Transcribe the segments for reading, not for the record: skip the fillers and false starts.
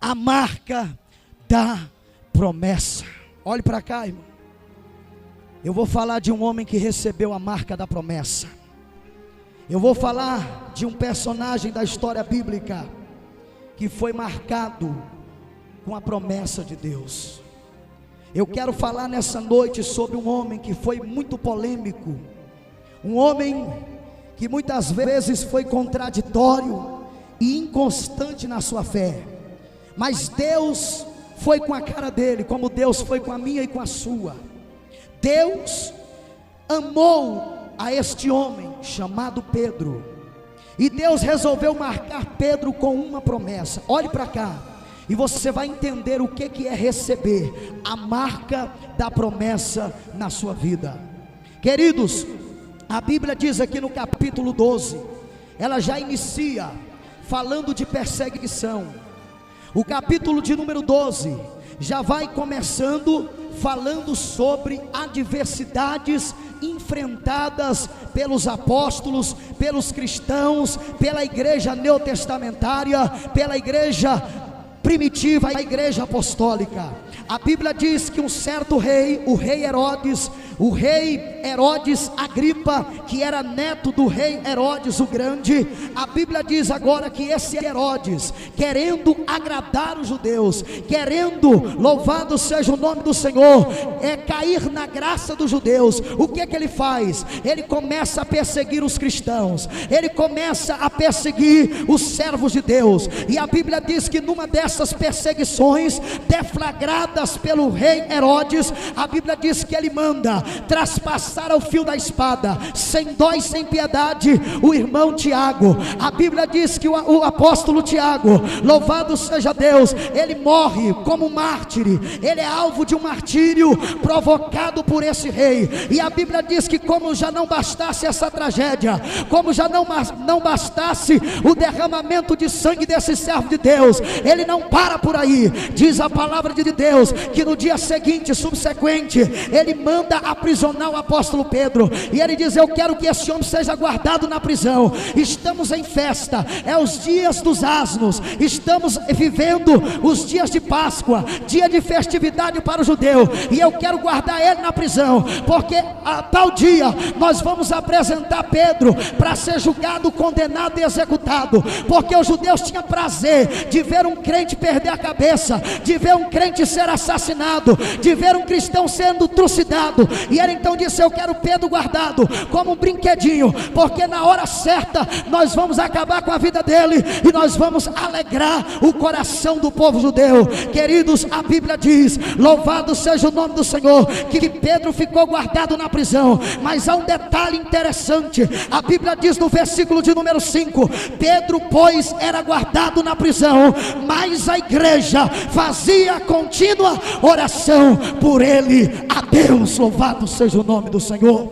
a marca da promessa. Olhe para cá, irmão. Eu vou falar de um homem que recebeu a marca da promessa. Eu vou falar de um personagem da história bíblica que foi marcado com a promessa de Deus. Eu quero falar nessa noite sobre um homem que foi muito polêmico, um homem que muitas vezes foi contraditório e inconstante na sua fé, mas Deus foi com a cara dele, como Deus foi com a minha e com a sua. Deus amou a este homem chamado Pedro, e Deus resolveu marcar Pedro com uma promessa. Olhe para cá e você vai entender o que é receber a marca da promessa na sua vida. Queridos, a Bíblia diz aqui no capítulo 12, ela já inicia falando de perseguição. O capítulo de número 12 já vai começando falando sobre adversidades enfrentadas pelos apóstolos, pelos cristãos, pela igreja neotestamentária, pela igreja primitiva, a igreja apostólica. A Bíblia diz que um certo rei, o rei Herodes Agripa, que era neto do rei Herodes o Grande, a Bíblia diz agora que esse Herodes, querendo agradar os judeus, querendo, louvado seja o nome do Senhor, cair na graça dos judeus, o que ele faz? Ele começa a perseguir os cristãos, ele começa a perseguir os servos de Deus, e a Bíblia diz que numa dessas perseguições deflagradas pelo rei Herodes, a Bíblia diz que ele manda traspassar ao fio da espada, sem dó e sem piedade, o irmão Tiago. A Bíblia diz que o apóstolo Tiago, louvado seja Deus, ele morre como mártir, ele é alvo de um martírio provocado por esse rei. E a Bíblia diz que como já não bastasse essa tragédia, como já não bastasse o derramamento de sangue desse servo de Deus, ele não para por aí. Diz a palavra de Deus que no dia seguinte, subsequente, ele manda aprisionar o apóstolo Pedro, e ele diz: eu quero que esse homem seja guardado na prisão. Estamos em festa, é os dias dos asnos, estamos vivendo os dias de Páscoa, dia de festividade para o judeu, e eu quero guardar ele na prisão, porque a tal dia nós vamos apresentar Pedro para ser julgado, condenado e executado, porque os judeus tinham prazer de ver um crente perder a cabeça, de ver um crente ser assassinado, de ver um cristão sendo trucidado. E ele então disse: eu quero Pedro guardado como um brinquedinho, porque na hora certa nós vamos acabar com a vida dele, e nós vamos alegrar o coração do povo judeu. Queridos, a Bíblia diz, louvado seja o nome do Senhor, que Pedro ficou guardado na prisão. Mas há um detalhe interessante, a Bíblia diz no versículo de número 5: Pedro, pois, era guardado na prisão, mas a igreja fazia contínua oração por ele a Deus. Louvado seja o nome do Senhor.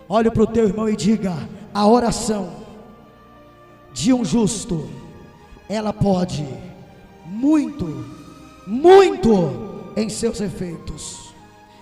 Olhe para o teu irmão e diga: a oração de um justo, ela pode muito em seus efeitos.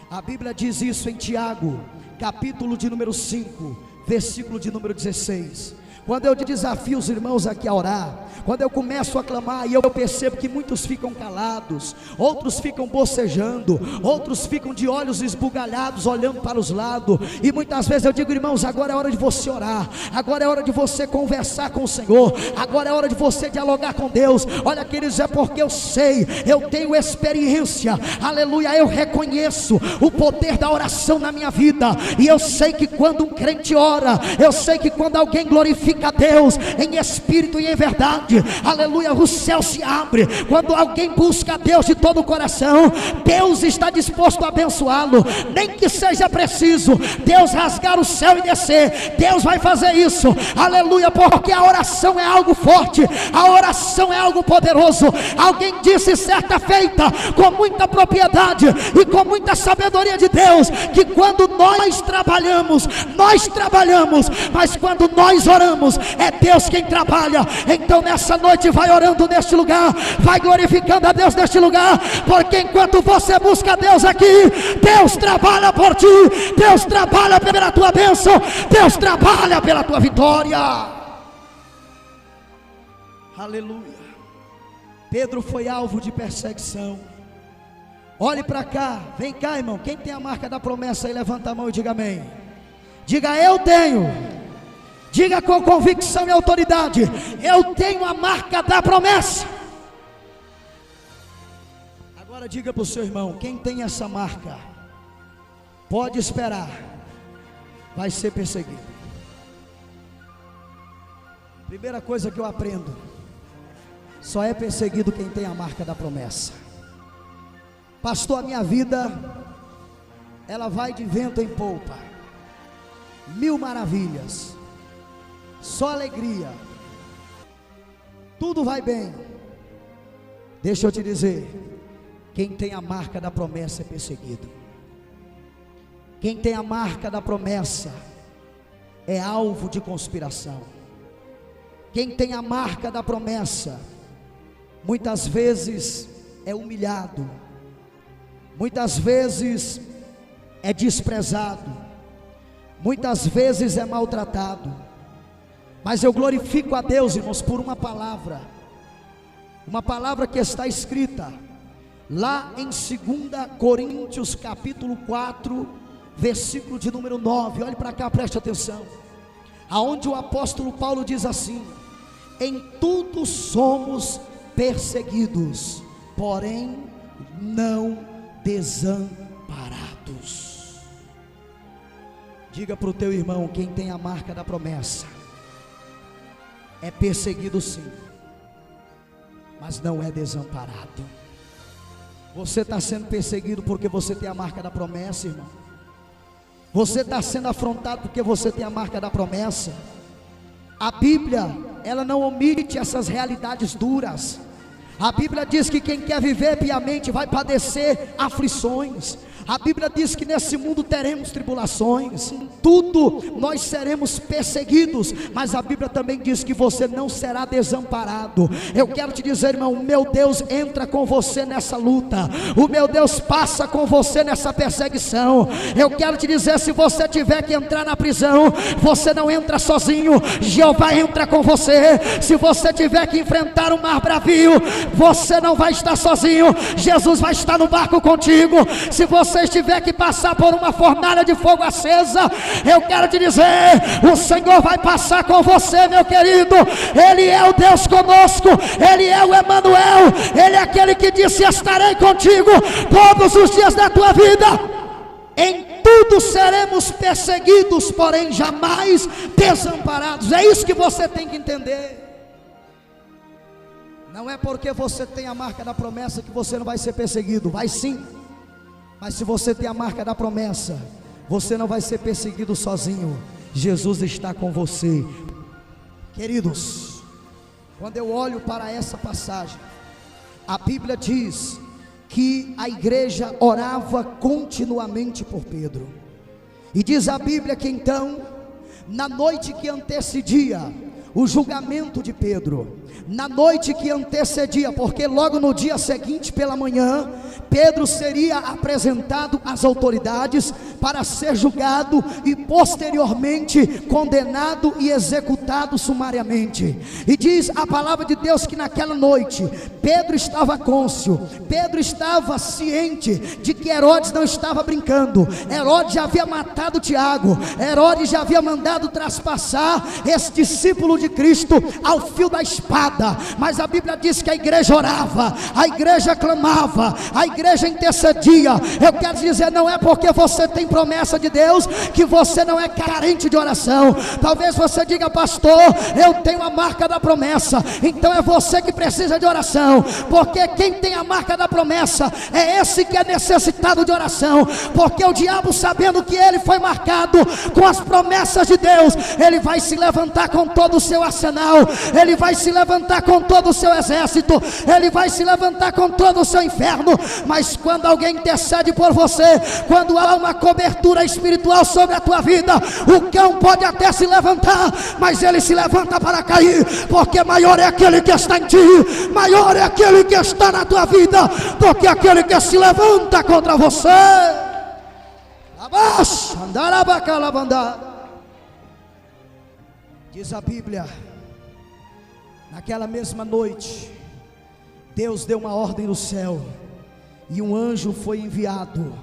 A Bíblia diz isso em Tiago, capítulo de número 5, versículo de número 16. Quando eu desafio os irmãos aqui a orar, quando eu começo a clamar e eu percebo que muitos ficam calados, outros ficam bocejando, outros ficam de olhos esbugalhados, olhando para os lados, e muitas vezes eu digo: irmãos, agora é hora de você orar, agora é hora de você conversar com o Senhor, agora é hora de você dialogar com Deus. Olha, queridos, é porque eu sei, eu tenho experiência, aleluia, eu reconheço o poder da oração na minha vida, e eu sei que quando um crente ora, eu sei que quando alguém glorifica a Deus em espírito e em verdade, aleluia, o céu se abre. Quando alguém busca a Deus de todo o coração, Deus está disposto a abençoá-lo, nem que seja preciso Deus rasgar o céu e descer, Deus vai fazer isso, aleluia, porque a oração é algo forte, a oração é algo poderoso. Alguém disse certa feita, com muita propriedade e com muita sabedoria de Deus, que quando nós trabalhamos, mas quando nós oramos, é Deus quem trabalha. Então nessa noite vai orando neste lugar, vai glorificando a Deus neste lugar, porque enquanto você busca Deus aqui, Deus trabalha por ti, Deus trabalha pela tua bênção, Deus trabalha pela tua vitória. Aleluia. Pedro foi alvo de perseguição. Olhe para cá, vem cá, irmão. Quem tem a marca da promessa aí, levanta a mão e diga amém. Diga: eu tenho. Diga com convicção e autoridade: eu tenho a marca da promessa. Agora diga para o seu irmão: quem tem essa marca, pode esperar, vai ser perseguido. Primeira coisa que eu aprendo: só é perseguido quem tem a marca da promessa. Pastor, a minha vida, ela vai de vento em polpa, mil maravilhas, só alegria, tudo vai bem. Deixa eu te dizer, quem tem a marca da promessa é perseguido. Quem tem a marca da promessa é alvo de conspiração. Quem tem a marca da promessa, muitas vezes é humilhado, muitas vezes é desprezado, muitas vezes é maltratado. Mas eu glorifico a Deus, irmãos, por uma palavra que está escrita lá em 2 Coríntios capítulo 4, versículo de número 9. Olhe para cá, preste atenção. Aonde o apóstolo Paulo diz assim: em tudo somos perseguidos, porém não desamparados. Diga para o teu irmão: quem tem a marca da promessa é perseguido sim, mas não é desamparado. Você está sendo perseguido porque você tem a marca da promessa, irmão. Você está sendo afrontado porque você tem a marca da promessa. A Bíblia, ela não omite essas realidades duras. A Bíblia diz que quem quer viver piamente vai padecer aflições. A Bíblia diz que nesse mundo teremos tribulações, tudo nós seremos perseguidos, mas a Bíblia também diz que você não será desamparado. Eu quero te dizer, irmão, o meu Deus entra com você nessa luta, o meu Deus passa com você nessa perseguição. Eu quero te dizer, se você tiver que entrar na prisão, você não entra sozinho, Jeová entra com você. Se você tiver que enfrentar um mar bravio, você não vai estar sozinho, Jesus vai estar no barco contigo. Se você tiver que passar por uma fornalha de fogo acesa, eu quero te dizer, o Senhor vai passar com você, meu querido. Ele é o Deus conosco, Ele é o Emanuel, Ele é aquele que disse: estarei contigo todos os dias da tua vida. Em tudo seremos perseguidos, porém jamais desamparados. É isso que você tem que entender. Não é porque você tem a marca da promessa que você não vai ser perseguido, vai sim. Mas se você tem a marca da promessa, você não vai ser perseguido sozinho, Jesus está com você. Queridos, quando eu olho para essa passagem, a Bíblia diz que a igreja orava continuamente por Pedro. E diz a Bíblia que então, na noite que antecedia o julgamento de Pedro, na noite que antecedia, porque logo no dia seguinte pela manhã, Pedro seria apresentado às autoridades para ser julgado e posteriormente condenado e executado sumariamente. E diz a palavra de Deus que naquela noite Pedro estava cônscio, Pedro estava ciente de que Herodes não estava brincando. Herodes já havia matado Tiago, Herodes já havia mandado traspassar esse discípulo de Cristo ao fio da espada. Mas a Bíblia diz que a igreja orava, a igreja clamava, a igreja intercedia. Eu quero dizer, não é porque você tem promessa de Deus que você não é carente de oração. Talvez você diga: pastor, eu tenho a marca da promessa. Então é você que precisa de oração, porque quem tem a marca da promessa é esse que é necessitado de oração. Porque o diabo, sabendo que ele foi marcado com as promessas de Deus, ele vai se levantar com todo o seu arsenal, ele vai se levantar com todo o seu exército, ele vai se levantar com todo o seu inferno. Mas quando alguém intercede por você, quando há uma cobertura espiritual sobre a tua vida, o cão pode até se levantar, mas ele se levanta para cair, porque maior é aquele que está em ti, maior é aquele que está na tua vida, do que aquele que se levanta contra você. Diz a Bíblia, naquela mesma noite, Deus deu uma ordem no céu, e um anjo foi enviado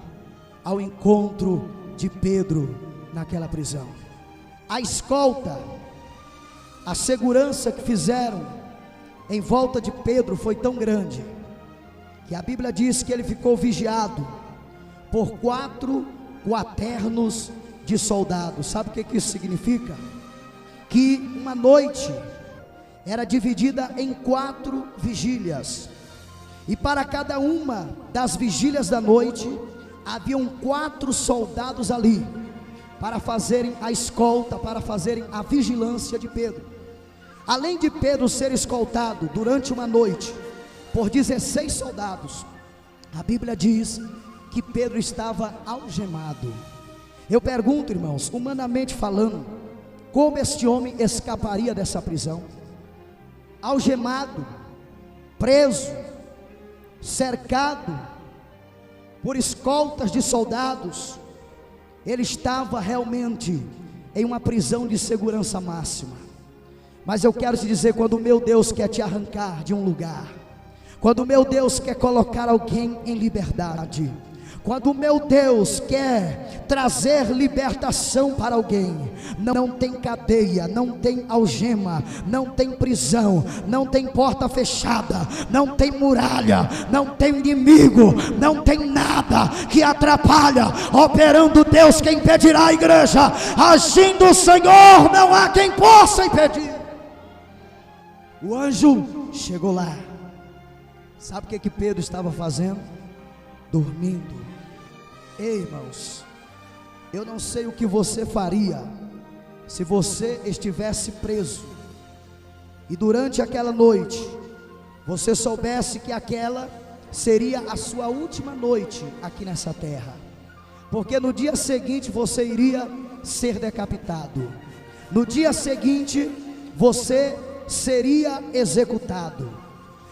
ao encontro de Pedro naquela prisão. A escolta, a segurança que fizeram em volta de Pedro foi tão grande, que a Bíblia diz que ele ficou vigiado por 4 quaternos de soldados. Sabe o que isso significa? Que uma noite era dividida em 4 vigílias, e para cada uma das vigílias da noite haviam 4 soldados ali, para fazerem a escolta, para fazerem a vigilância de Pedro. Além de Pedro ser escoltado durante uma noite por 16 soldados, a Bíblia diz que Pedro estava algemado. Eu pergunto, irmãos, humanamente falando, como este homem escaparia dessa prisão? Algemado, preso, cercado por escoltas de soldados, ele estava realmente em uma prisão de segurança máxima. Mas eu quero te dizer, quando o meu Deus quer te arrancar de um lugar, quando o meu Deus quer colocar alguém em liberdade, quando o meu Deus quer trazer libertação para alguém, não tem cadeia, não tem algema, não tem prisão, não tem porta fechada, não tem muralha, não tem inimigo, não tem nada que atrapalha. Operando Deus, quem impedirá? A igreja. Agindo o Senhor, não há quem possa impedir. O anjo chegou lá. Sabe o que Pedro estava fazendo? Dormindo. Ei, irmãos, eu não sei o que você faria se você estivesse preso e durante aquela noite você soubesse que aquela seria a sua última noite aqui nessa terra, porque no dia seguinte você iria ser decapitado, no dia seguinte você seria executado.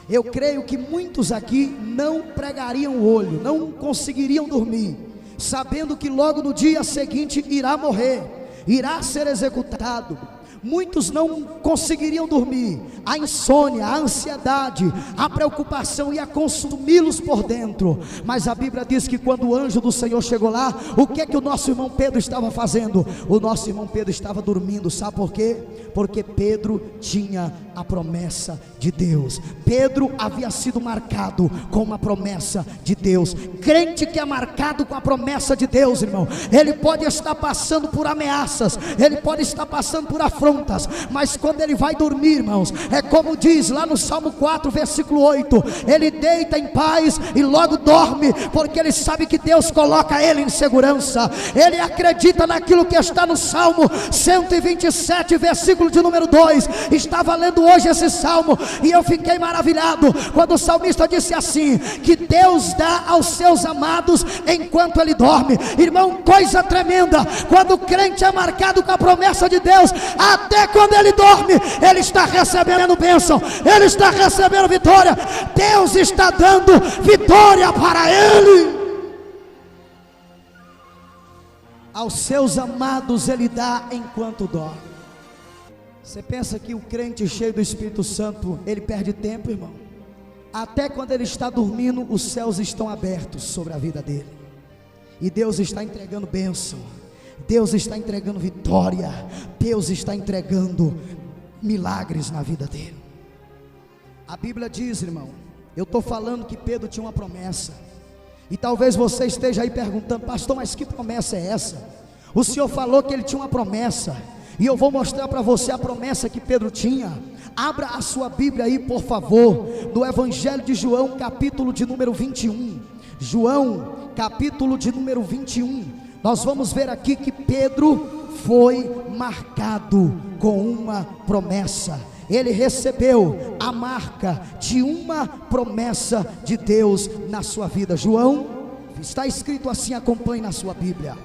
Eu creio que muitos aqui não pregariam o olho, não conseguiriam dormir, sabendo que logo no dia seguinte irá morrer, irá ser executado. Muitos não conseguiriam dormir. A insônia, a ansiedade, a preocupação ia consumi-los por dentro. Mas a Bíblia diz que quando o anjo do Senhor chegou lá, o que é que o nosso irmão Pedro estava fazendo? O nosso irmão Pedro estava dormindo. Sabe por quê? Porque Pedro tinha a promessa de Deus. Pedro havia sido marcado com uma promessa de Deus. Crente que é marcado com a promessa de Deus, irmão, ele pode estar passando por ameaças, ele pode estar passando por afrontas, mas quando ele vai dormir, irmãos, é como diz lá no Salmo 4, versículo 8, ele deita em paz e logo dorme, porque ele sabe que Deus coloca ele em segurança. Ele acredita naquilo que está no Salmo 127, versículo de número 2. Estava lendo hoje esse salmo e eu fiquei maravilhado quando o salmista disse assim, que Deus dá aos seus amados enquanto ele dorme. Irmão, coisa tremenda, quando o crente é marcado com a promessa de Deus, até quando ele dorme, ele está recebendo bênção, ele está recebendo vitória. Deus está dando vitória para ele. Aos seus amados ele dá enquanto dorme. Você pensa que o crente cheio do Espírito Santo, ele perde tempo, irmão? Até quando ele está dormindo, os céus estão abertos sobre a vida dele, e Deus está entregando bênção, Deus está entregando vitória, Deus está entregando milagres na vida dele. A Bíblia diz, irmão, eu estou falando que Pedro tinha uma promessa, e talvez você esteja aí perguntando, pastor, mas que promessa é essa? O Senhor falou que ele tinha uma promessa, e eu vou mostrar para você a promessa que Pedro tinha. Abra a sua Bíblia aí, por favor, no Evangelho de João, capítulo de número 21. João, capítulo de número 21. Nós vamos ver aqui que Pedro foi marcado com uma promessa. Ele recebeu a marca de uma promessa de Deus na sua vida. João, está escrito assim, acompanhe na sua Bíblia.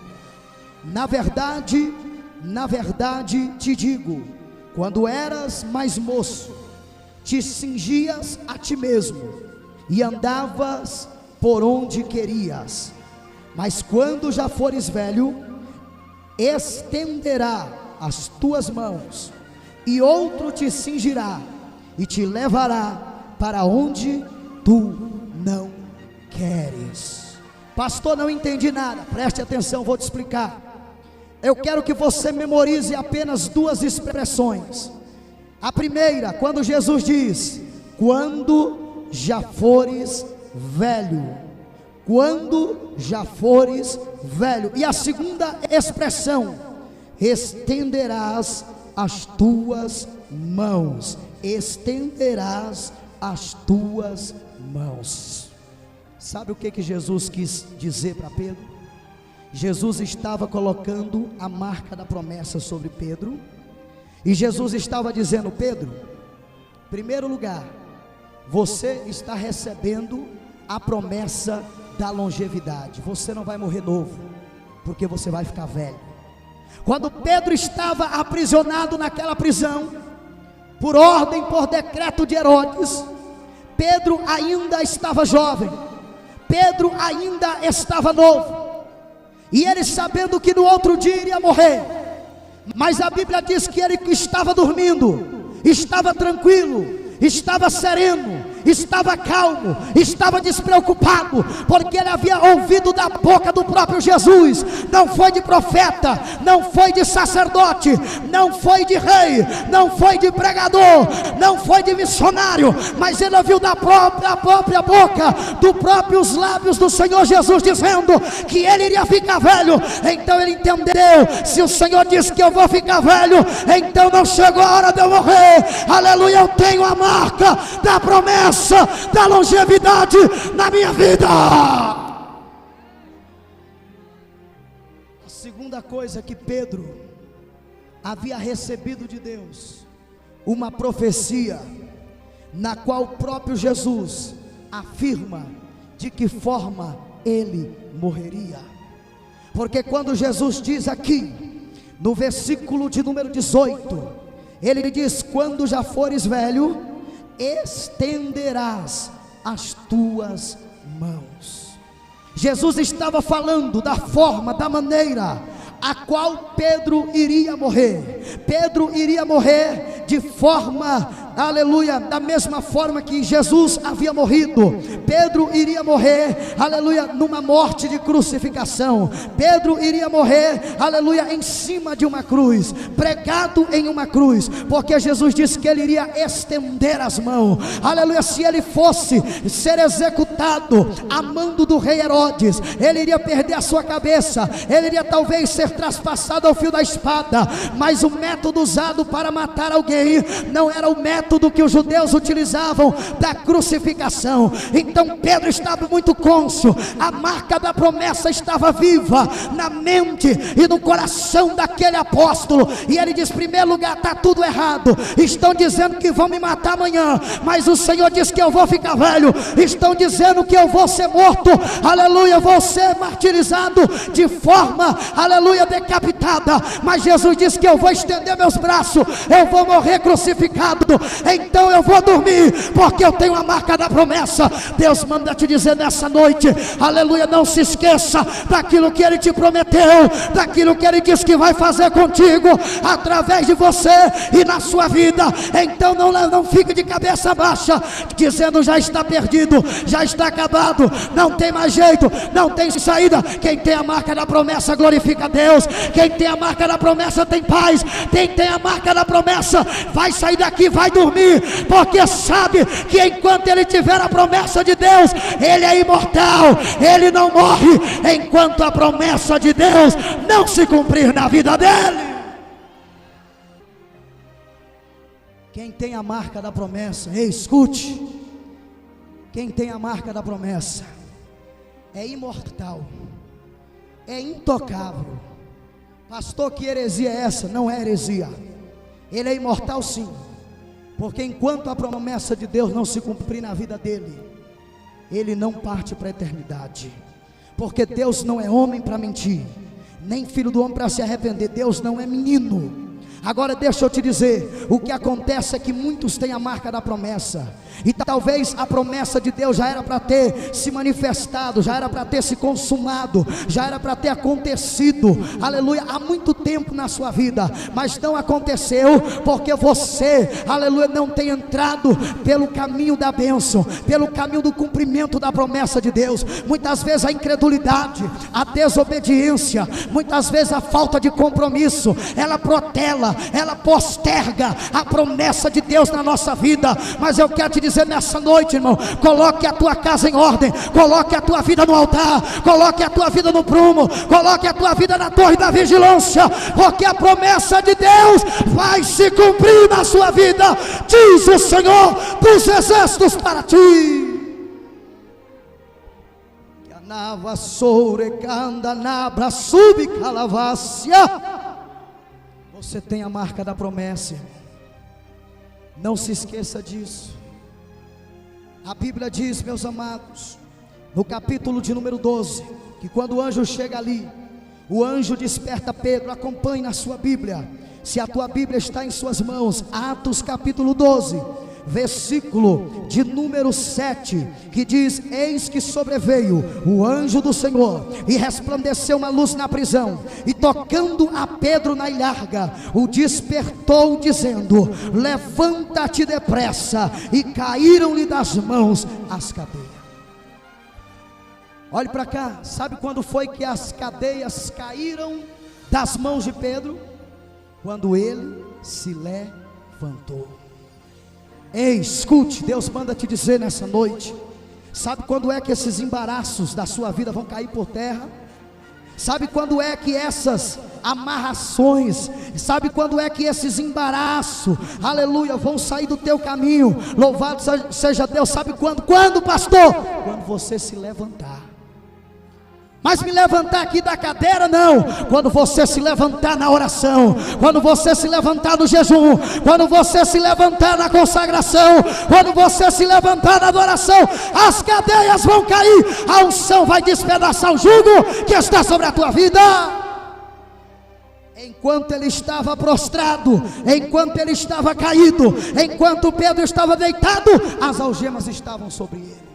Na verdade te digo, quando eras mais moço, te cingias a ti mesmo e andavas por onde querias, mas quando já fores velho, estenderá as tuas mãos, e outro te cingirá e te levará para onde tu não queres. Pastor, não entendi nada. Preste atenção, vou te explicar. Eu quero que você memorize apenas duas expressões. A primeira, quando Jesus diz: quando já fores velho. Quando já fores velho. E a segunda expressão: estenderás as tuas mãos. Estenderás as tuas mãos. Sabe o que Jesus quis dizer para Pedro? Jesus estava colocando a marca da promessa sobre Pedro, e Jesus estava dizendo: Pedro, em primeiro lugar, você está recebendo a promessa da longevidade. Você não vai morrer novo, porque você vai ficar velho. Quando Pedro estava aprisionado naquela prisão, por ordem, por decreto de Herodes, Pedro ainda estava jovem, Pedro ainda estava novo, e ele sabendo que no outro dia iria morrer, mas a Bíblia diz que ele estava dormindo, estava tranquilo, estava sereno, estava calmo, estava despreocupado, porque ele havia ouvido da boca do próprio Jesus. Não foi de profeta, não foi de sacerdote, não foi de rei, não foi de pregador, não foi de missionário, mas ele ouviu da própria boca, dos próprios lábios do Senhor Jesus, dizendo que ele iria ficar velho. Então ele entendeu: se o Senhor disse que eu vou ficar velho, então não chegou a hora de eu morrer. Aleluia, eu tenho a marca da promessa da longevidade na minha vida. A segunda coisa que Pedro havia recebido de Deus, uma profecia na qual o próprio Jesus afirma de que forma ele morreria. Porque quando Jesus diz aqui no versículo de número 18, ele diz: quando já fores velho, estenderás as tuas mãos. Jesus estava falando da forma, da maneira a qual Pedro iria morrer. Pedro iria morrer de forma, aleluia, da mesma forma que Jesus havia morrido. Pedro iria morrer, aleluia, numa morte de crucificação. Pedro iria morrer, aleluia, em cima de uma cruz, pregado em uma cruz, porque Jesus disse que ele iria estender as mãos. Aleluia, se ele fosse ser executado a mando do rei Herodes, ele iria perder a sua cabeça, ele iria talvez ser traspassado ao fio da espada, mas o método usado para matar alguém não era o método que os judeus utilizavam da crucificação. Então Pedro estava muito cônscio, a marca da promessa estava viva na mente e no coração daquele apóstolo, e ele diz: em primeiro lugar, está tudo errado, estão dizendo que vão me matar amanhã, mas o Senhor diz que eu vou ficar velho. Estão dizendo que eu vou ser morto, aleluia, vou ser martirizado de forma, aleluia, decapitada, mas Jesus disse que eu vou estender meus braços, eu vou morrer crucificado, então eu vou dormir, porque eu tenho a marca da promessa. Deus manda te dizer nessa noite, aleluia, não se esqueça daquilo que Ele te prometeu, daquilo que Ele disse que vai fazer contigo, através de você e na sua vida. Então não fique de cabeça baixa, dizendo: já está perdido, já está acabado, não tem mais jeito, não tem saída. Quem tem a marca da promessa glorifica a Deus. Quem tem a marca da promessa tem paz. Quem tem a marca da promessa vai sair daqui, vai dormir, porque sabe que enquanto ele tiver a promessa de Deus, ele é imortal, ele não morre enquanto a promessa de Deus não se cumprir na vida dele. Quem tem a marca da promessa, escute, quem tem a marca da promessa é imortal, é intocável. Pastor, que heresia é essa? Não é heresia, ele é imortal sim, porque enquanto a promessa de Deus não se cumprir na vida dele, ele não parte para a eternidade, porque Deus não é homem para mentir, nem filho do homem para se arrepender. Deus não é menino. Agora deixa eu te dizer, o que acontece é que muitos têm a marca da promessa, E talvez a promessa de Deus já era para ter se manifestado, já era para ter se consumado, já era para ter acontecido, aleluia, há muito tempo na sua vida, mas não aconteceu, porque você, aleluia, não tem entrado pelo caminho da bênção, pelo caminho do cumprimento da promessa de Deus. Muitas vezes a incredulidade, a desobediência, muitas vezes a falta de compromisso, ela protela, ela posterga a promessa de Deus na nossa vida. Mas eu quero te dizer nessa noite, irmão, coloque a tua casa em ordem, coloque a tua vida no altar, coloque a tua vida no prumo, coloque a tua vida na torre da vigilância, porque a promessa de Deus vai se cumprir na sua vida, diz o Senhor dos exércitos para ti. Você tem a marca da promessa, não se esqueça disso. A Bíblia diz, meus amados, no capítulo de número 12, que quando o anjo chega ali, o anjo desperta Pedro. Acompanhe na sua Bíblia, se a tua Bíblia está em suas mãos, Atos capítulo 12, versículo de número 7, que diz: eis que sobreveio o anjo do Senhor, e resplandeceu uma luz na prisão, e tocando a Pedro na ilharga, o despertou, dizendo: levanta-te depressa. E caíram-lhe das mãos as cadeias. Olhe para cá, sabe quando foi que as cadeias caíram das mãos de Pedro? Quando ele se levantou. Ei, escute, Deus manda te dizer nessa noite. Sabe quando é que esses embaraços da sua vida vão cair por terra? Sabe quando é que essas amarrações, sabe quando é que esses embaraços, aleluia, vão sair do teu caminho? Louvado seja Deus. Sabe quando? Quando, pastor? Quando você se levantar. Mas me levantar aqui da cadeira não, quando você se levantar na oração, quando você se levantar no jejum, quando você se levantar na consagração, quando você se levantar na adoração, as cadeias vão cair, a unção vai despedaçar o jugo que está sobre a tua vida. Enquanto ele estava prostrado, enquanto ele estava caído, enquanto Pedro estava deitado, as algemas estavam sobre ele.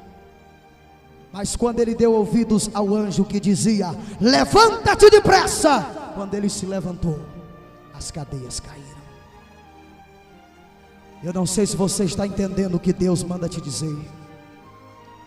Mas quando ele deu ouvidos ao anjo que dizia: levanta-te depressa, quando ele se levantou, as cadeias caíram. Eu não sei se você está entendendo o que Deus manda te dizer,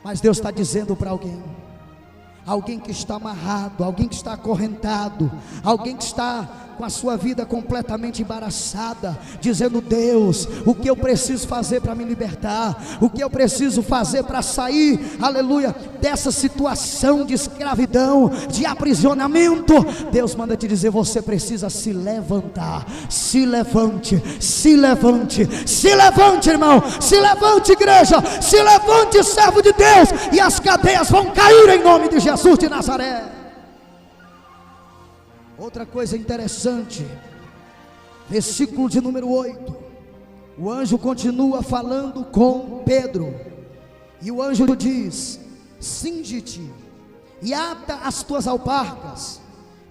mas Deus está dizendo para alguém que está amarrado, alguém que está acorrentado, alguém que está com a sua vida completamente embaraçada, dizendo: Deus, o que eu preciso fazer para me libertar? O que eu preciso fazer para sair, aleluia, dessa situação de escravidão, de aprisionamento? Deus manda te dizer: você precisa se levantar. Se levante, se levante, se levante, irmão, se levante, igreja, se levante, servo de Deus, e as cadeias vão cair em nome de Jesus de Nazaré. Outra coisa interessante, versículo de número 8, o anjo continua falando com Pedro, e o anjo diz: cinge-te e ata as tuas alparcas.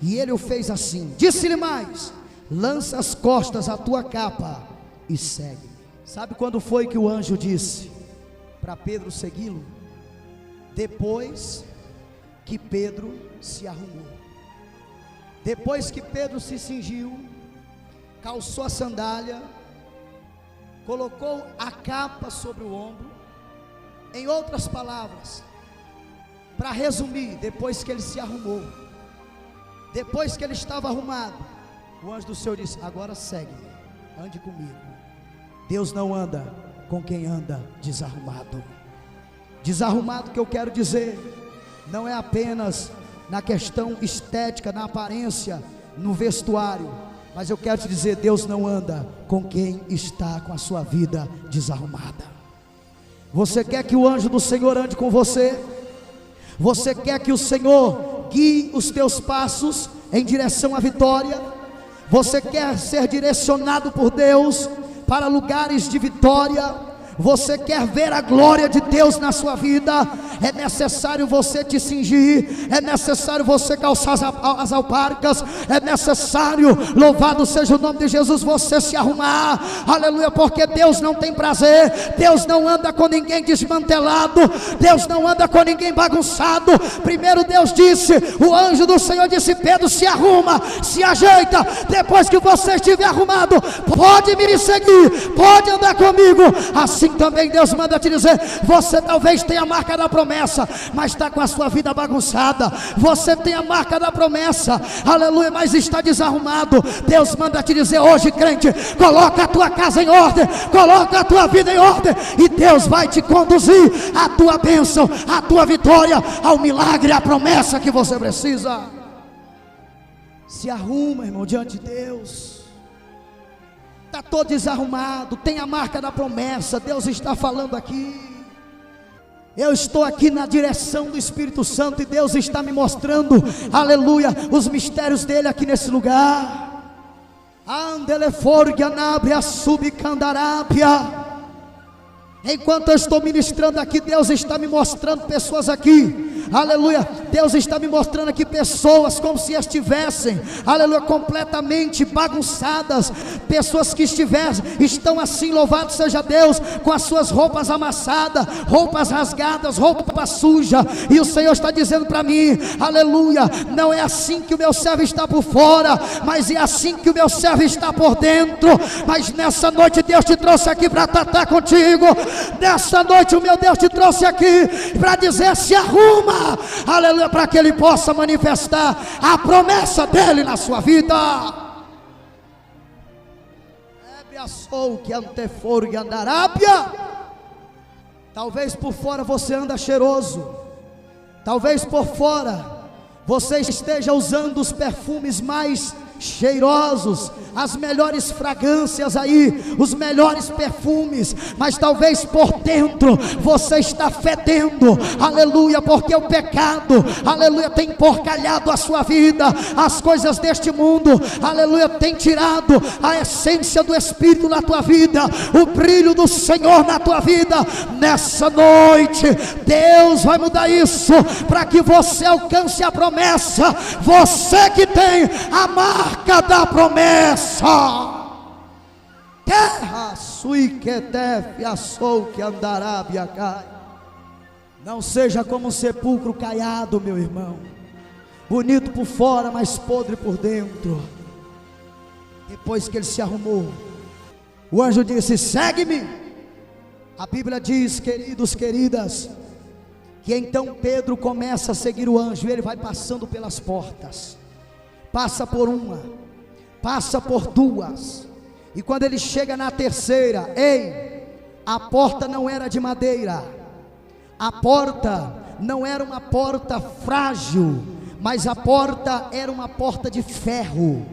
E ele o fez assim. Disse-lhe mais: lança as costas a tua capa e segue. Sabe quando foi que o anjo disse para Pedro segui-lo? Depois que Pedro se arrumou. Depois que Pedro se cingiu, calçou a sandália, colocou a capa sobre o ombro. Em outras palavras, para resumir, depois que ele se arrumou, depois que ele estava arrumado, o anjo do Senhor disse: agora segue, ande comigo. Deus não anda com quem anda desarrumado. Desarrumado, que eu quero dizer, não é apenas na questão estética, na aparência, no vestuário, mas eu quero te dizer: Deus não anda com quem está com a sua vida desarrumada. Você quer que o anjo do Senhor ande com você? Você quer que o Senhor guie os teus passos em direção à vitória? Você quer ser direcionado por Deus para lugares de vitória? Você quer ver a glória de Deus na sua vida? É necessário você te cingir, é necessário você calçar as alparcas, é necessário, louvado seja o nome de Jesus, você se arrumar, aleluia, porque Deus não tem prazer, Deus não anda com ninguém desmantelado, Deus não anda com ninguém bagunçado. Primeiro Deus disse, o anjo do Senhor disse: Pedro, se arruma, se ajeita, depois que você estiver arrumado, pode me seguir, pode andar comigo. Assim também Deus manda te dizer: você talvez tenha a marca da promessa, mas está com a sua vida bagunçada. Você tem a marca da promessa, aleluia, mas está desarrumado. Deus manda te dizer hoje, crente: coloca a tua casa em ordem, coloca a tua vida em ordem, e Deus vai te conduzir à tua bênção, à tua vitória, ao milagre, à promessa que você precisa. Se arruma, irmão, diante de Deus. Está todo desarrumado, tem a marca da promessa. Deus está falando aqui. Eu estou aqui na direção do Espírito Santo, e Deus está me mostrando, aleluia, os mistérios dele aqui nesse lugar. Enquanto eu estou ministrando aqui, Deus está me mostrando pessoas aqui, aleluia, Deus está me mostrando aqui pessoas como se estivessem, aleluia, completamente bagunçadas, pessoas que estão assim, louvado seja Deus, com as suas roupas amassadas, roupas rasgadas, roupa suja, e o Senhor está dizendo para mim, aleluia, não é assim que o meu servo está por fora, mas é assim que o meu servo está por dentro. Mas nessa noite Deus te trouxe aqui para tratar contigo. Nessa noite o meu Deus te trouxe aqui para dizer: se arruma, aleluia, para que Ele possa manifestar a promessa dEle na sua vida. Talvez por fora você anda cheiroso, talvez por fora você esteja usando os perfumes mais cheirosos, as melhores fragrâncias aí, os melhores perfumes, mas talvez por dentro você está fedendo, aleluia, porque o pecado, aleluia, tem porcalhado a sua vida, as coisas deste mundo, aleluia, tem tirado a essência do Espírito na tua vida, o brilho do Senhor na tua vida. Nessa noite Deus vai mudar isso, para que você alcance a promessa, você que tem a marca da promessa. Terra sui que deve assou que andará biacai. Não seja como um sepulcro caiado, meu irmão, bonito por fora, mas podre por dentro. Depois que ele se arrumou, o anjo disse: segue-me. A Bíblia diz, queridos, queridas, que então Pedro começa a seguir o anjo. Ele vai passando pelas portas, passa por uma, passa por duas, e quando ele chega na terceira, a porta não era de madeira, a porta não era uma porta frágil, mas a porta era uma porta de ferro,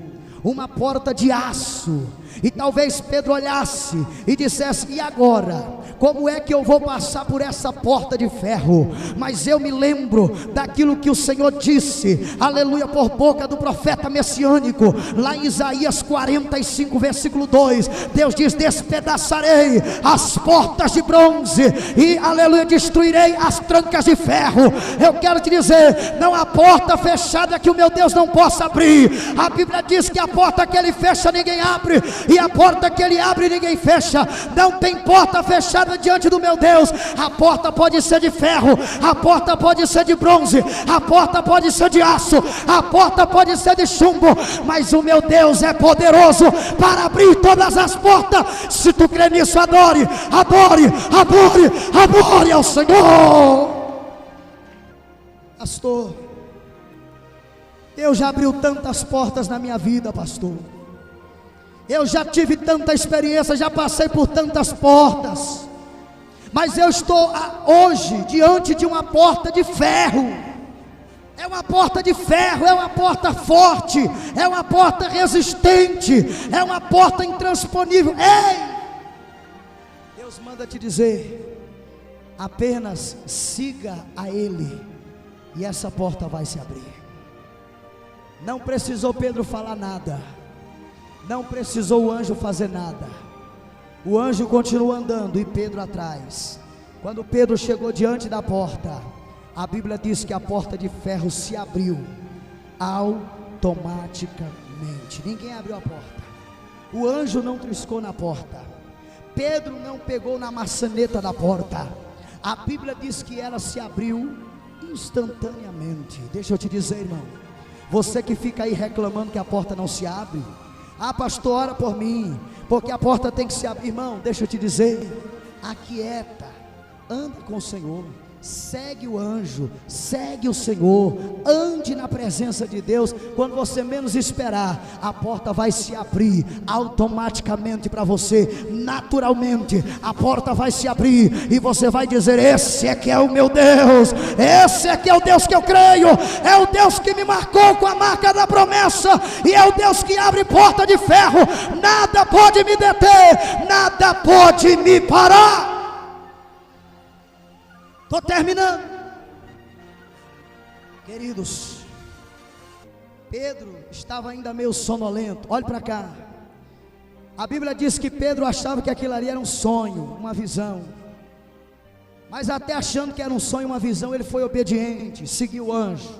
uma porta de aço. E talvez Pedro olhasse e dissesse: e agora? Como é que eu vou passar por essa porta de ferro? Mas eu me lembro daquilo que o Senhor disse, aleluia, por boca do profeta messiânico, lá em Isaías 45, versículo 2, Deus diz: despedaçarei as portas de bronze e, aleluia, destruirei as trancas de ferro. Eu quero te dizer, não há porta fechada que o meu Deus não possa abrir. A Bíblia diz que a porta que Ele fecha ninguém abre, e a porta que Ele abre ninguém fecha. Não tem porta fechada diante do meu Deus. A porta pode ser de ferro, a porta pode ser de bronze, a porta pode ser de aço, a porta pode ser de chumbo, mas o meu Deus é poderoso para abrir todas as portas. Se tu crê nisso, adore, adore, adore, adore ao Senhor. Pastor, Deus já abriu tantas portas na minha vida, pastor. Eu já tive tanta experiência, já passei por tantas portas, mas eu estou hoje diante de uma porta de ferro. É uma porta de ferro, é uma porta forte, é uma porta resistente, é uma porta intransponível. Ei! Deus manda te dizer: apenas siga a Ele, e essa porta vai se abrir. Não precisou Pedro falar nada, não precisou o anjo fazer nada. O anjo continua andando e Pedro atrás. Quando Pedro chegou diante da porta, a Bíblia diz que a porta de ferro se abriu automaticamente. Ninguém abriu a porta. O anjo não triscou na porta. Pedro não pegou na maçaneta da porta. A Bíblia diz que ela se abriu instantaneamente. Deixa eu te dizer, irmão, você que fica aí reclamando que a porta não se abre, pastor, ora por mim, porque a porta tem que se abrir. Irmão, deixa eu te dizer, aquieta, anda com o Senhor, segue o anjo, segue o Senhor, ande na presença de Deus. Quando você menos esperar, a porta vai se abrir automaticamente para você, naturalmente. A porta vai se abrir e você vai dizer: esse é que é o meu Deus, esse é que é o Deus que eu creio, é o Deus que me marcou com a marca da promessa, e é o Deus que abre porta de ferro. Nada pode me deter, nada pode me parar. Estou terminando, queridos. Pedro estava ainda meio sonolento. Olhe para cá. A Bíblia diz que Pedro achava que aquilo ali era um sonho, uma visão. Mas até achando que era um sonho, uma visão, ele foi obediente, seguiu o anjo.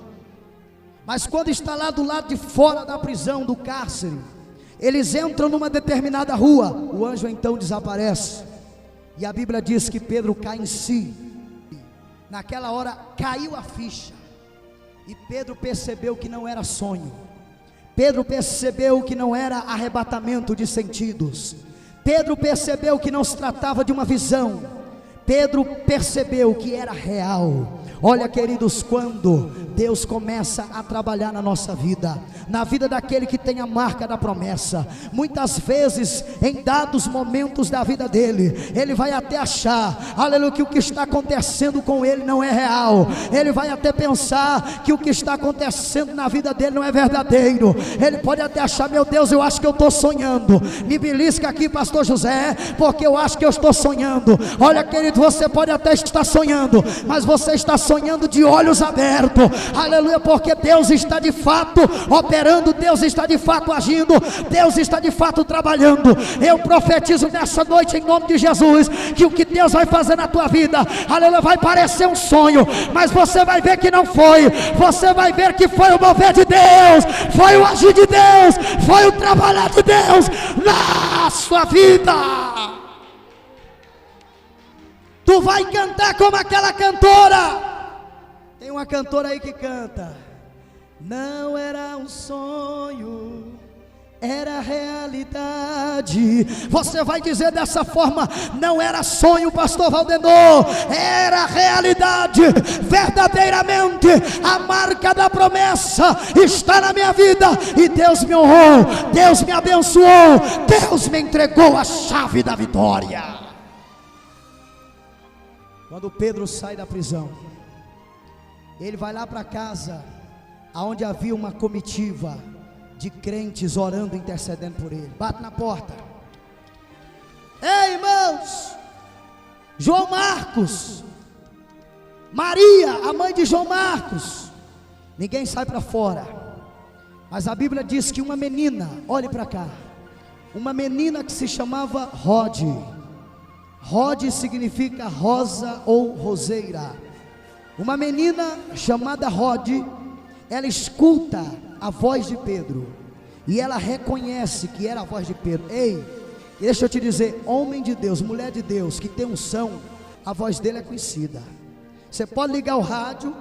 Mas quando está lá do lado de fora da prisão, do cárcere, eles entram numa determinada rua. O anjo então desaparece. E a Bíblia diz que Pedro cai em si. Naquela hora caiu a ficha, e Pedro percebeu que não era sonho. Pedro percebeu que não era arrebatamento de sentidos. Pedro percebeu que não se tratava de uma visão. Pedro percebeu que era real. Olha, queridos, quando Deus começa a trabalhar na nossa vida, na vida daquele que tem a marca da promessa, muitas vezes, em dados momentos da vida dele, ele vai até achar, aleluia, que o que está acontecendo com ele não é real. Ele vai até pensar que o que está acontecendo na vida dele não é verdadeiro. Ele pode até achar: meu Deus, eu acho que eu estou sonhando. Me belisca aqui, pastor José, porque eu acho que eu estou sonhando. Olha, querido, você pode até estar sonhando, mas você está sonhando de olhos abertos, aleluia, porque Deus está de fato operando, Deus está de fato agindo, Deus está de fato trabalhando. Eu profetizo nessa noite, em nome de Jesus, que o que Deus vai fazer na tua vida, aleluia, vai parecer um sonho, mas você vai ver que não foi. Você vai ver que foi o mover de Deus, foi o agir de Deus, foi o trabalhar de Deus na sua vida. Tu vai cantar como aquela cantora. Tem uma cantora aí que canta: não era um sonho, era realidade. Você vai dizer dessa forma: não era sonho, pastor Valdenor, era realidade. Verdadeiramente a marca da promessa está na minha vida, e Deus me honrou, Deus me abençoou, Deus me entregou a chave da vitória. Quando Pedro sai da prisão, ele vai lá para casa, aonde havia uma comitiva de crentes orando, intercedendo por ele. Bate na porta: ei, irmãos, João Marcos, Maria, a mãe de João Marcos. Ninguém sai para fora, mas a Bíblia diz que uma menina, olhe para cá, uma menina que se chamava Rode. Rode significa rosa ou roseira. Uma menina chamada Rode, ela escuta a voz de Pedro, e ela reconhece que era a voz de Pedro. Ei, deixa eu te dizer, homem de Deus, mulher de Deus, que tem unção, a voz dele é conhecida. Você pode ligar o rádio,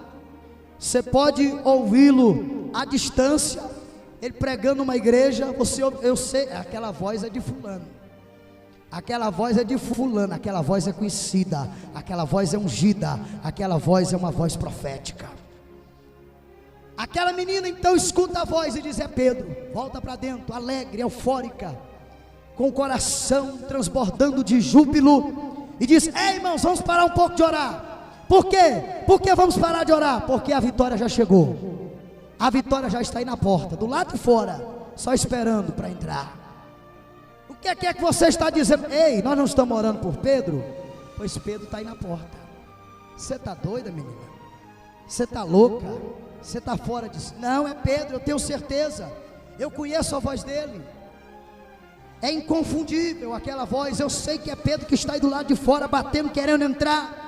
você pode ouvi-lo à distância, ele pregando numa igreja, eu sei, aquela voz é de fulano. Aquela voz é de fulano, aquela voz é conhecida, aquela voz é ungida, aquela voz é uma voz profética. Aquela menina então escuta a voz e diz: é Pedro. Volta para dentro, alegre, eufórica, com o coração transbordando de júbilo, e diz: ei, irmãos, vamos parar um pouco de orar. Por quê? Por que vamos parar de orar? Porque a vitória já chegou. A vitória já está aí na porta, do lado de fora, só esperando para entrar. O que é que você está dizendo? Ei, nós não estamos orando por Pedro? Pois Pedro está aí na porta. Você está doida, menina? Você está louca? Você está fora disso? Não, é Pedro, eu tenho certeza. Eu conheço a voz dele. É inconfundível aquela voz. Eu sei que é Pedro que está aí do lado de fora batendo, querendo entrar.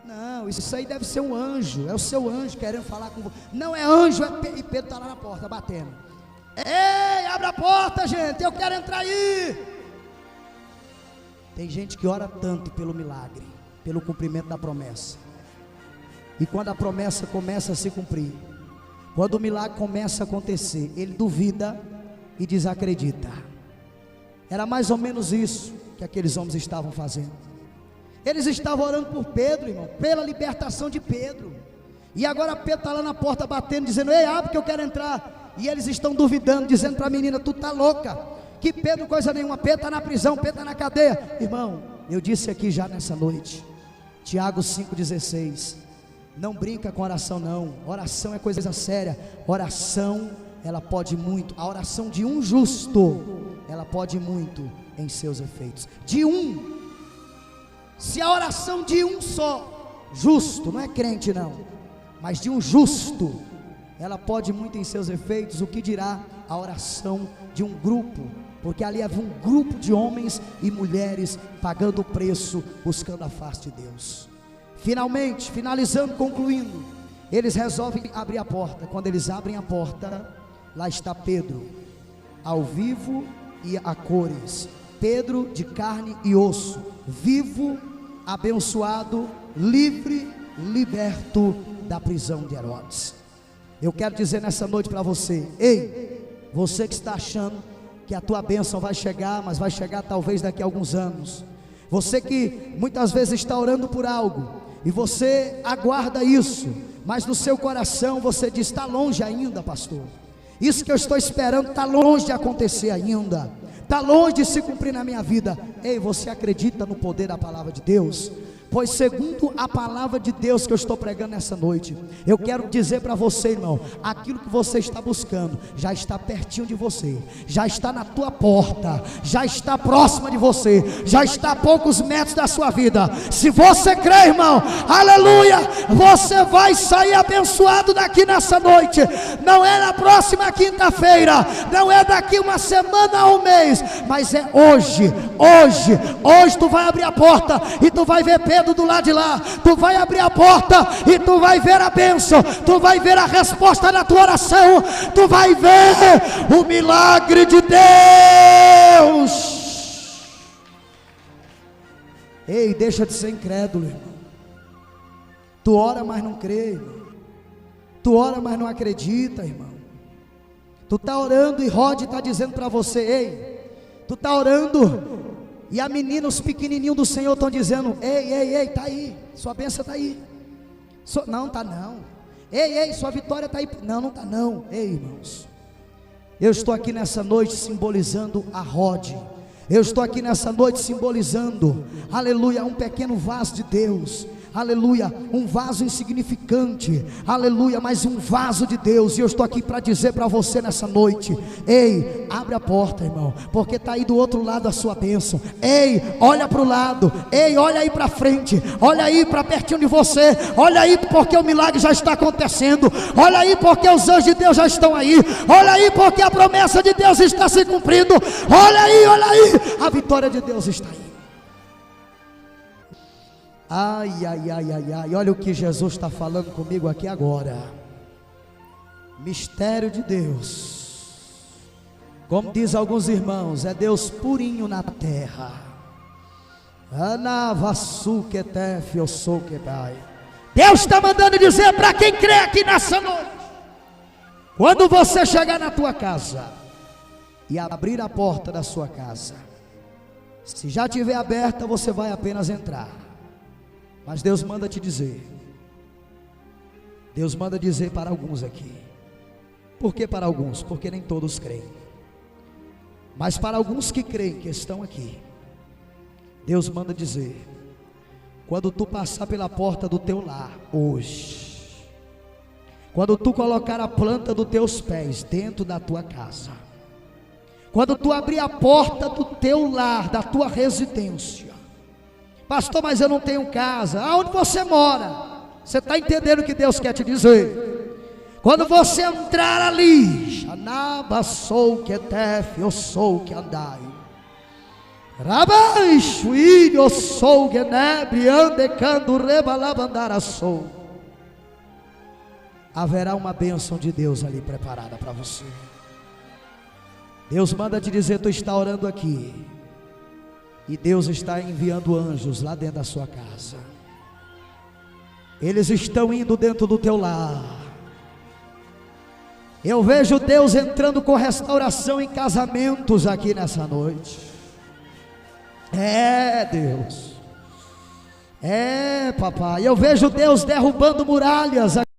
Não, isso aí deve ser um anjo. É o seu anjo querendo falar com você. Não é anjo, e Pedro está lá na porta batendo. Ei, abre a porta, gente, eu quero entrar aí. Tem gente que ora tanto pelo milagre, pelo cumprimento da promessa, e quando a promessa começa a se cumprir, quando o milagre começa a acontecer, ele duvida e desacredita. Era mais ou menos isso que aqueles homens estavam fazendo. Eles estavam orando por Pedro, irmão, pela libertação de Pedro. E agora Pedro está lá na porta batendo, dizendo: ei, abre que eu quero entrar. E eles estão duvidando, dizendo para a menina: tu está louca, que Pedro coisa nenhuma, Pedro está na prisão, Pedro está na cadeia. Irmão, eu disse aqui já nessa noite, Tiago 5,16, não brinca com oração não. Oração é coisa séria. Oração, ela pode muito. A oração de um justo, ela pode muito em seus efeitos. De um. Se a oração de um só, justo, não é crente não, mas de um justo, ela pode muito em seus efeitos, o que dirá a oração de um grupo? Porque ali havia um grupo de homens e mulheres pagando o preço, buscando a face de Deus. Finalmente, finalizando, concluindo, eles resolvem abrir a porta. Quando eles abrem a porta, lá está Pedro, ao vivo e a cores. Pedro de carne e osso, vivo, abençoado, livre, liberto da prisão de Herodes. Eu quero dizer nessa noite para você: ei, você que está achando que a tua bênção vai chegar, mas vai chegar talvez daqui a alguns anos. Você que muitas vezes está orando por algo, e você aguarda isso, mas no seu coração você diz: está longe ainda, pastor. Isso que eu estou esperando está longe de acontecer ainda, está longe de se cumprir na minha vida. Ei, você acredita no poder da palavra de Deus? Pois segundo a palavra de Deus que eu estou pregando nessa noite, eu quero dizer para você, irmão, aquilo que você está buscando, já está pertinho de você, já está na tua porta, já está próxima de você, já está a poucos metros da sua vida. Se você crê, irmão, aleluia, você vai sair abençoado daqui nessa noite. Não é na próxima quinta-feira, não é daqui uma semana ou um mês, mas é hoje tu vai abrir a porta e tu vai ver Pedro do lado de lá. Tu vai abrir a porta e tu vai ver a bênção, tu vai ver a resposta da tua oração, tu vai ver o milagre de Deus. Ei, deixa de ser incrédulo, irmão. Tu ora, mas não crê, irmão. Tu ora, mas não acredita, irmão. Tu está orando e Rod está dizendo para você: ei, tu está orando, e a menina, os pequenininhos do Senhor estão dizendo: ei, está aí, sua bênção está aí. Não está não. Ei, sua vitória está aí. Não está não. Ei, irmãos, eu estou aqui nessa noite simbolizando a Rod. Eu estou aqui nessa noite simbolizando, aleluia, um pequeno vaso de Deus. Aleluia, um vaso insignificante, aleluia, mas um vaso de Deus. E eu estou aqui para dizer para você nessa noite: ei, abre a porta, irmão, porque está aí do outro lado a sua bênção. Ei, olha para o lado, ei, olha aí para frente, olha aí para pertinho de você, olha aí porque o milagre já está acontecendo, olha aí porque os anjos de Deus já estão aí, olha aí porque a promessa de Deus está se cumprindo, olha aí, a vitória de Deus está aí. Ai, olha o que Jesus está falando comigo aqui agora. Mistério de Deus, como diz alguns irmãos, é Deus purinho na terra. Deus está mandando dizer para quem crê aqui nessa noite: quando você chegar na tua casa e abrir a porta da sua casa, se já estiver aberta, você vai apenas entrar. Mas Deus manda te dizer, Deus manda dizer para alguns aqui. Por que para alguns? Porque nem todos creem. Mas para alguns que creem, que estão aqui, Deus manda dizer: quando tu passar pela porta do teu lar hoje, quando tu colocar a planta dos teus pés dentro da tua casa, quando tu abrir a porta do teu lar, da tua residência, pastor, mas eu não tenho casa. Aonde você mora? Você está entendendo o que Deus quer te dizer? Quando você entrar ali, eu sou que andai, Rabaixo, filho, sou genebre, andecando, rebalabandara, sou. Haverá uma bênção de Deus ali preparada para você. Deus manda te dizer: tu está orando aqui, e Deus está enviando anjos lá dentro da sua casa. Eles estão indo dentro do teu lar. Eu vejo Deus entrando com restauração em casamentos aqui nessa noite. É, Deus. É, papai. Eu vejo Deus derrubando muralhas aqui.